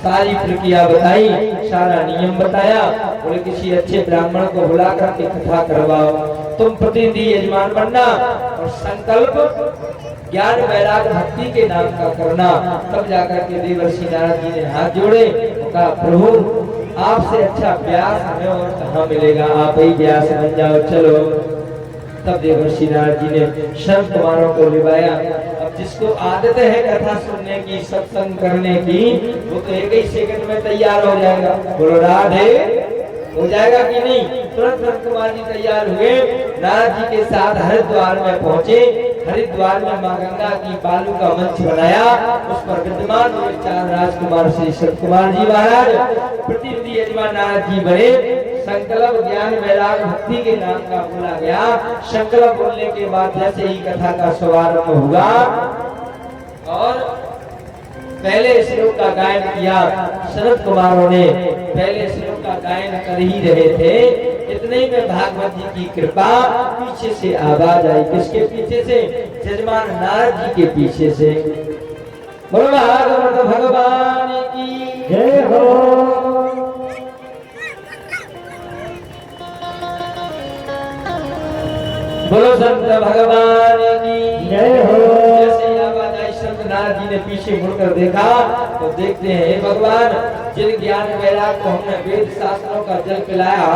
सारी प्रक्रिया बताई, सारा नियम बताया। बोले किसी अच्छे ब्राह्मण को बुला करके कथा करवाओ। तुम प्रतिनिधि यजमान बनना और संकल्प ज्ञान वैराग्य भक्ति के नाम का करना। तब जाकर के देवर्षि नारद जी ने हाथ जोड़े, कहा प्रभु आपसे अच्छा व्यास हमें और कहाँ मिलेगा, आप ही व्यास बन जाओ, चलो। तब देवर्षि नारद जी ने शरद कुमारों को लिवाया। अब जिसको आदत है कथा सुनने की, सत्संग करने की, वो तो एक ही सेकंड में तैयार हो जाएगा। बोलो राधे, हो जाएगा कि नहीं? तुरंत शरद कुमार जी तैयार हुए, नारद जी के साथ हरिद्वार में पहुंचे। हरिद्वार में मां गंगा की बालू का मंच बनाया, उस पर विद्यमान हुए 4 राजकुमार श्री शरद कुमार जी महाराज प्रतिनिधि यजमान नारद जी बने। संकल्प ज्ञान वैराग्य भक्ति के नाम का बोला गया। संकल्प बोलने के बाद जैसे ही कथा का शुभारंभ हुआ और पहले श्लोक का गायन किया, शरद कुमारों ने पहले श्लोक का गायन कर ही रहे थे, इतने ही में भागवत जी की कृपा पीछे से आवाज आई। किसके पीछे से? यजमान नारद जी के पीछे से। बोलो भागवत भगवान की जय हो। बोलो संत भगवान की जय हो। जैसे आवाज आई, संत नारद जी ने पीछे मुड़कर देखा तो देखते हैं, हे भगवान जिन ज्ञान वैराग्य को हमने वेद शास्त्रों का जल पिलाया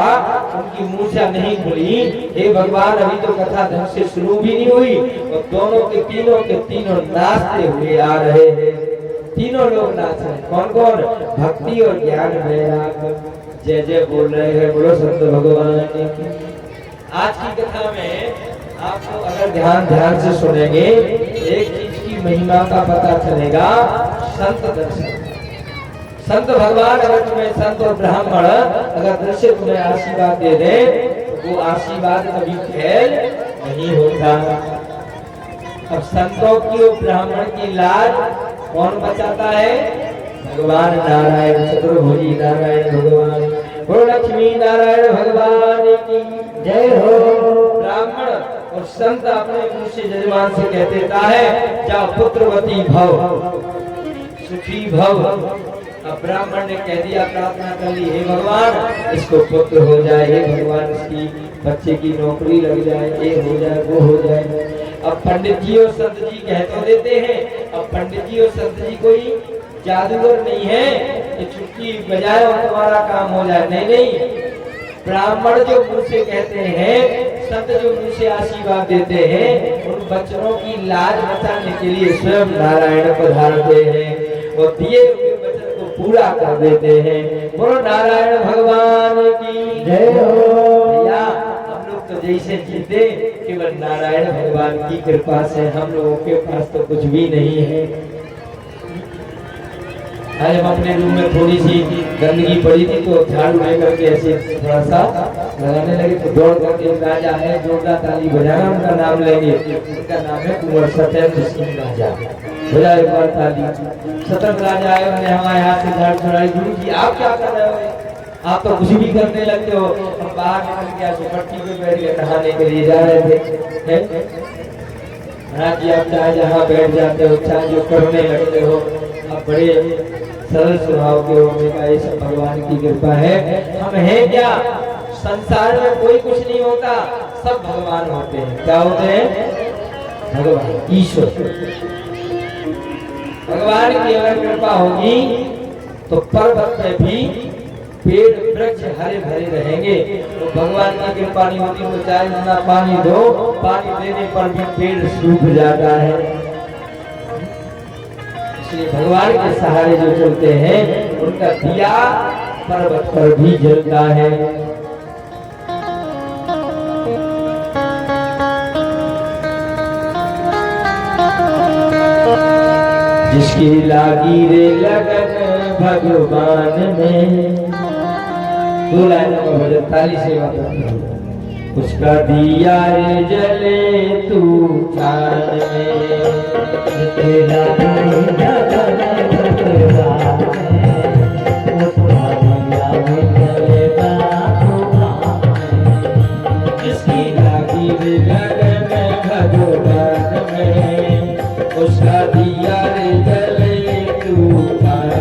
उनकी मूर्छा नहीं खुली। हे भगवान अभी तो कथा ढंग से शुरू भी नहीं हुई और दोनों के तीनों नाचते हुए आ रहे हैं। तीनों लोग नाच रहे हैं। कौन कौन? भक्ति और ज्ञान वैराग्य जय जय बोल रहे हैं। बोलो संत भगवान की। आज की कथा में आपको अगर ध्यान से सुनेंगे एक चीज की महिमा का पता चलेगा, संत दर्शन। संत भगवान अगर तुम्हें, संत और ब्राह्मण अगर दृश्य तुम्हें आशीर्वाद दे दे तो वो आशीर्वाद कभी फेल नहीं होता। अब संतों की और ब्राह्मण की लाज कौन बचाता है? भगवान नारायण, चतुर्भुजी नारायण भगवान। बोलो लक्ष्मी नारायण भगवान की जय हो। ब्राह्मण और संत अपने मुंह से जजमान से कह देता है जा पुत्रवती भव, सुखी भव। अब ब्राह्मण ने कह दिया, प्रार्थना कर ली, हे भगवान इसको पुत्र हो जाए, हे भगवान इसकी बच्चे की नौकरी लग जाए, ये हो जाए वो हो जाए। अब पंडित जी और संत जी कह तो देते हैं। अब पंडित जी और संत जी कोई जादूगर नहीं है कि चुटकी बजाए और तुम्हारा काम हो जाए, नहीं नहीं। ब्राह्मण जो मुंह से कहते हैं, संत जो मुंह से आशीर्वाद देते हैं, उन बच्चों की लाज बचाने के लिए स्वयं नारायण पधारते हैं और दिए हुए वचन को पूरा कर देते हैं। बोलो नारायण भगवान की जय हो। भैया हम लोग तो जैसे जीते केवल नारायण भगवान की कृपा से, हम लोगों के पास तो कुछ भी नहीं है। आज हम अपने रूम में थोड़ी सी गंदगी पड़ी थी तो झाड़ू लेकर के ऐसे थोड़ा सा लगाने लगे तो दौड़ करके राजा है, जोरदार ताली बजाना, उनका नाम लेंगे। उनका नाम है कुंवर सत्येंद्र सिंह राजा। बजा एक बार ताली। सत्येंद्र राजा आए, उन्होंने हमारे हाथ से झाड़ू छुड़ाई। गुरु जी आप क्या कर रहे हो? आप तो कुछ भी करने लगते हो। हम बाहर निकल गया, सुपट्टी पे बैठ के नहाने के लिए जा रहे थे। महाराज जी आप चाहे जहाँ बैठ जाते हो, चाहे जो करने लगते हो, आप बड़े सरल स्वभाव के होने का ये सब भगवान की कृपा है। हम हैं क्या? संसार में कोई कुछ नहीं होता, सब भगवान होते हैं। क्या होते हैं? भगवान, ईश्वर। भगवान की अगर कृपा होगी तो पर्वत में भी पेड़ वृक्ष हरे भरे रहेंगे। तो भगवान की कृपा नहीं होती तो चाहे जितना पानी दो, पानी देने पर भी पेड़ सूख जाता है। इसलिए भगवान के सहारे जो चलते हैं उनका दिया पर्वत पर भी जलता है। जिसकी लागी रे लगन भगवान में, दो लाइनों का भजन ताली से उसका दिया रे जले तूफान में। तेरा जिसकी लागी रे लगन भगवान में, उसका दिया रे जले तूफान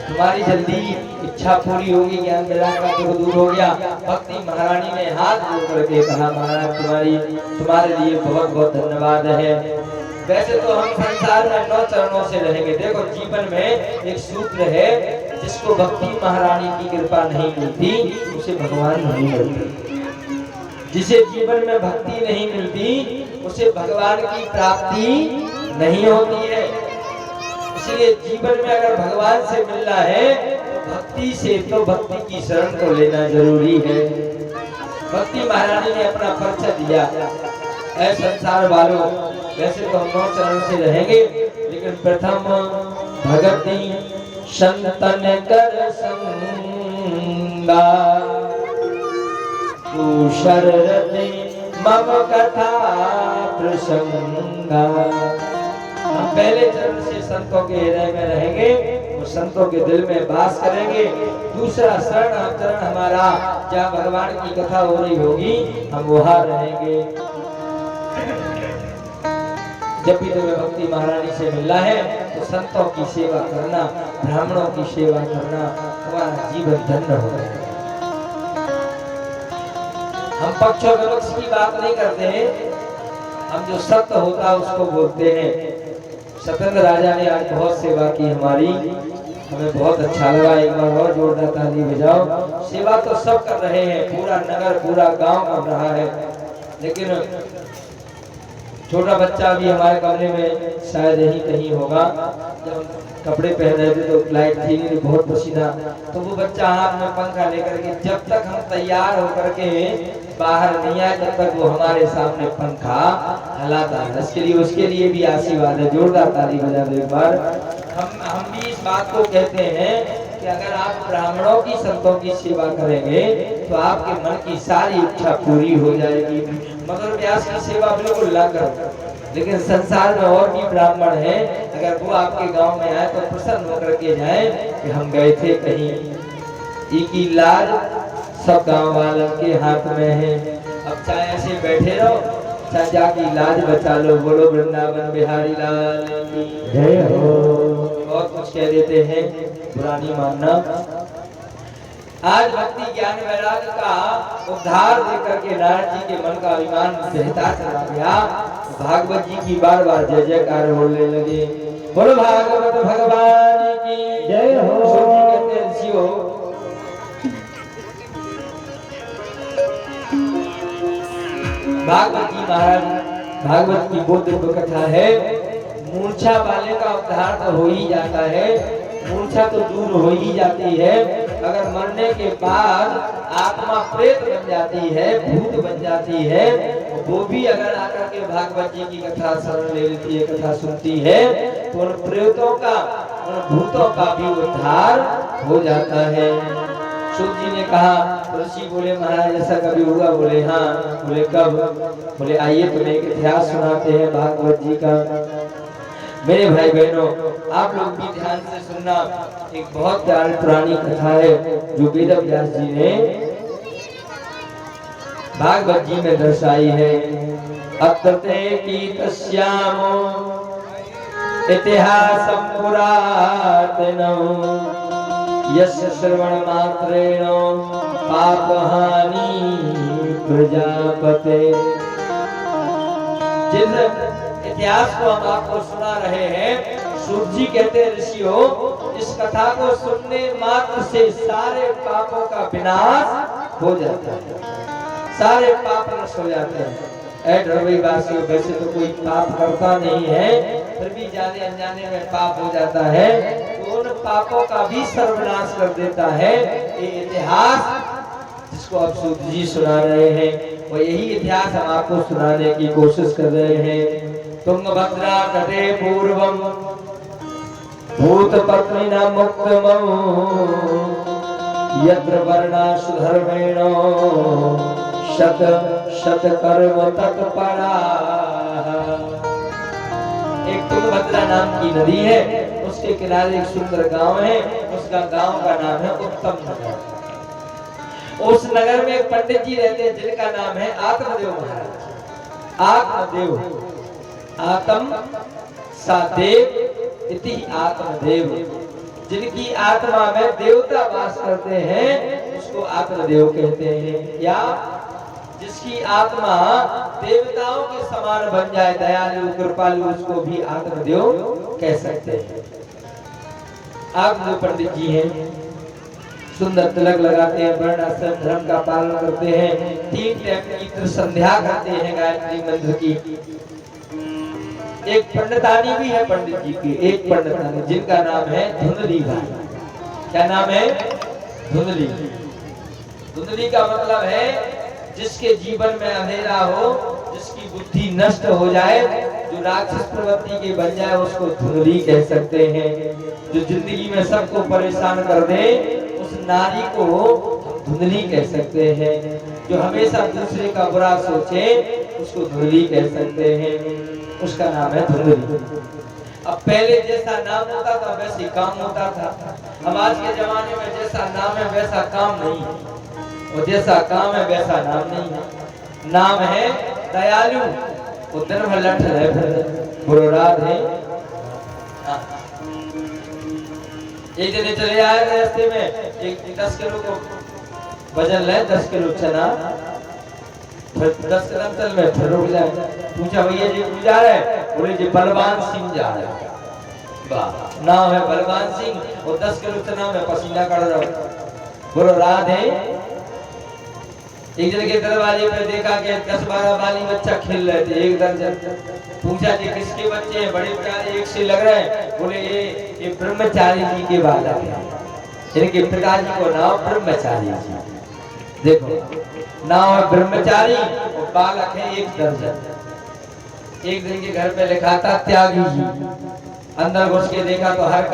तुम्हारी जल्दी इच्छा पूरी होगी, ज्ञान विराग का दुख दूर हो गया। भक्ति महारानी ने हाथ जोड़ करके कहा महाराज तुम्हारे लिए बहुत बहुत धन्यवाद है। वैसे तो हम संसार में 9 चरणों से रहेंगे। देखो जीवन में एक सूत्र है, जिसको भक्ति महारानी की कृपा नहीं मिलती उसे भगवान नहीं मिलते। जिसे जीवन में भक्ति नहीं मिलती उसे भगवान की प्राप्ति नहीं होती है। इसलिए जीवन में अगर भगवान से मिलना है तो भक्ति से, तो भक्ति की शरण को लेना जरूरी है। भक्ति महारानी ने अपना परिचय दिया। ऐ संसार वालों, वैसे तो हम 9 चरण से रहेंगे, लेकिन प्रथम भगति संतन कर संगा तू शरद मम कथा प्रसंगा। हम पहले चरण से संतों के हृदय में रहेंगे, वो संतों के दिल में वास करेंगे। दूसरा चरण हमारा जहाँ भगवान की कथा हो रही होगी हम वहां रहेंगे। जब भी तुम्हें भक्ति महारानी से मिलना है तो संतों की सेवा करना, ब्राह्मणों की सेवा करना, तुम्हारा जीवन धन्य हो जाएगा। हम पक्ष और विपक्ष की बात नहीं करते हैं, हम जो सत्य होता है उसको बोलते हैं। सत्येंद्र राजा ने आज बहुत सेवा की हमारी, हमें बहुत अच्छा लगा। एक बार और जोरदार ताली बजाओ। सेवा तो सब कर रहे हैं, पूरा नगर पूरा गांव कर रहा है, लेकिन छोटा बच्चा भी हमारे कमरे में शायद यही कहीं होगा। जब कपड़े पहन रहे थे तो लाइट थी नहीं, बहुत पसीना, तो वो बच्चा हाथ में पंखा लेकर के जब तक हम तैयार होकर के बाहर नहीं आए तब तक वो हमारे सामने पंखा हलाता है। उसके लिए भी आशीर्वाद है। जोरदार ताली बजा दो एक बार। हम भी इस बात को कहते हैं कि अगर आप ब्राह्मणों की संतों की सेवा करेंगे तो आपके मन की सारी इच्छा पूरी हो जाएगी। मगर व्यास की सेवा बिल्कुल ना करो, लेकिन संसार में और भी ब्राह्मण हैं, अगर वो आपके गांव में आए तो प्रसन्न होकर के जाए कि हम गए थे कहीं। की लाज सब गांव वालों के हाथ में है। अब चाहे ऐसे बैठे रहो, चाहे जाकी लाज बचा लो। बोलो वृंदावन बिहारी लाल की जय हो। बहुत कुछ कह देते हैं, बुरा नहीं मानना। आज भक्ति ज्ञान वैराग्य का उद्धार देकर के नारद जी के मन का अभिमान बहता चला गया। भागवत जी की बार बार जय जयकार होने लगे। बोलो भागवत भगवान की जय हो। कहते हैं ऋषियों, भागवत जी महाराज, भागवत की वो दिव्य कथा है। मूर्छा वाले का उद्धार तो हो ही जाता है, मूर्छा तो दूर हो ही जाती है। अगर मरने के बाद आत्मा प्रेत बन जाती है, भूत बन जाती है, वो भी अगर आकर के भागवत जी की कथा शरण ले लेती है, कथा सुनती है, तो उन प्रेतों का, उन भूतों का भी उद्धार हो जाता है। सूत जी ने कहा, ऋषि बोले महाराज ऐसा कभी हुआ? बोले हाँ। बोले कब? बोले आइए तुम्हें एक इतिहास सुनाते हैं भागवत जी का। मेरे भाई बहनों, आप लोग भी ध्यान से सुनना। एक बहुत प्यारी पुरानी कथा है जो वेद व्यास जी ने भागवत जी में दर्शाई है। अत्रते कीतस्यामो इतिहासं पुरातनम् यस्य श्रवण मात्रेण पापहानि प्रजापते। जिस इतिहास को हम आपको सुना रहे हैं, सूत जी कहते हैं ऋषियों, इस कथा को सुनने मात्र से सारे पापों का विनाश हो जाता है, सारे पाप नष्ट हो जाते हैं। वासियों, वैसे तो कोई पाप करता नहीं है, फिर भी जाने अनजाने में पाप हो जाता है, तो उन पापों का भी सर्वनाश कर देता है ये इतिहास जिसको अब सूत जी सुना रहे हैं। वो यही इतिहास हम आपको सुनाने की कोशिश कर रहे हैं। तुंगभद्रा तटे पूर्वम भूत पत्निना मुक्तमं यत्र वर्णा सुधर्मेण शत शत कर्म तत्परा। एक तुंगभद्रा नाम की नदी है, उसके किनारे एक सुंदर गांव है, उसका गांव का नाम है उत्तम नगर। उस नगर में एक पंडित जी रहते हैं जिनका नाम है आत्मदेव महाराज। आत्मदेव, आत्म सादेव इति आत्मदेव, जिनकी आत्मा में देवता वास करते हैं उसको आत्मदेव कहते हैं। या जिसकी आत्मा देवताओं के समान बन जाए, दयालु कृपालु, उसको भी आत्मदेव कह सकते हैं। आप जो पंडित जी हैं, सुंदर तिलक लगाते हैं, वर्ण आश्रम धर्म का पालन करते हैं, 3 टाइम की संध्या करते हैं गायत्री मंत्र की। एक पंडितानी भी है पंडित जी की, एक पंडितानी जिनका नाम है धुंधली भाई। क्या नाम है? धुंधली। धुंधली का मतलब है जिसके जीवन में अंधेरा हो, जिसकी बुद्धि नष्ट हो जाए, जो राक्षस प्रवृत्ति के बन जाए उसको धुंधली कह सकते हैं। जो जिंदगी में सबको परेशान कर दे उस नारी को धुंधली कह सकते हैं। जो हमेशा दूसरे का बुरा सोचे उसको धुंधली कह सकते हैं, उसका नाम है धुंधली। अब पहले जैसा नाम होता था वैसे काम होता था। अब आज के जमाने में जैसा नाम है वैसा काम नहीं है, और जैसा काम है वैसा नाम नहीं है। नाम है दयालु, वो दिन भर लठ है बुरो रात है। एक जने चले आए रास्ते में, एक 10 किलो को वजन ले, 10 किलो चना, 10 कदम चल में फिर रुक जाए। पूछा भैया जी कौन जा रहे हैं? बोले जी बलवान सिंह जा रहे हैं। वाह, नाम है बलवान सिंह और 10 किलो चना में पसीना कर रहा हूँ, बोलो रात है। एक जन के दरवाजे पे देखा कि 10-12 बाली बच्चा खेल रहे थे, एक दर्जन। पूछा जी किसके बच्चे हैं? बड़े प्यारे एक से लग रहे हैं। बोले ये ब्रह्मचारी जी के बालक हैं, इनके पिताजी को नाम ब्रह्मचारी जी। देखो नाम है ब्रह्मचारी और बालक है एक दर्जन। एक दिन के घर पे लिखा था त्यागी जी। अंदर घुस के देखा तो हर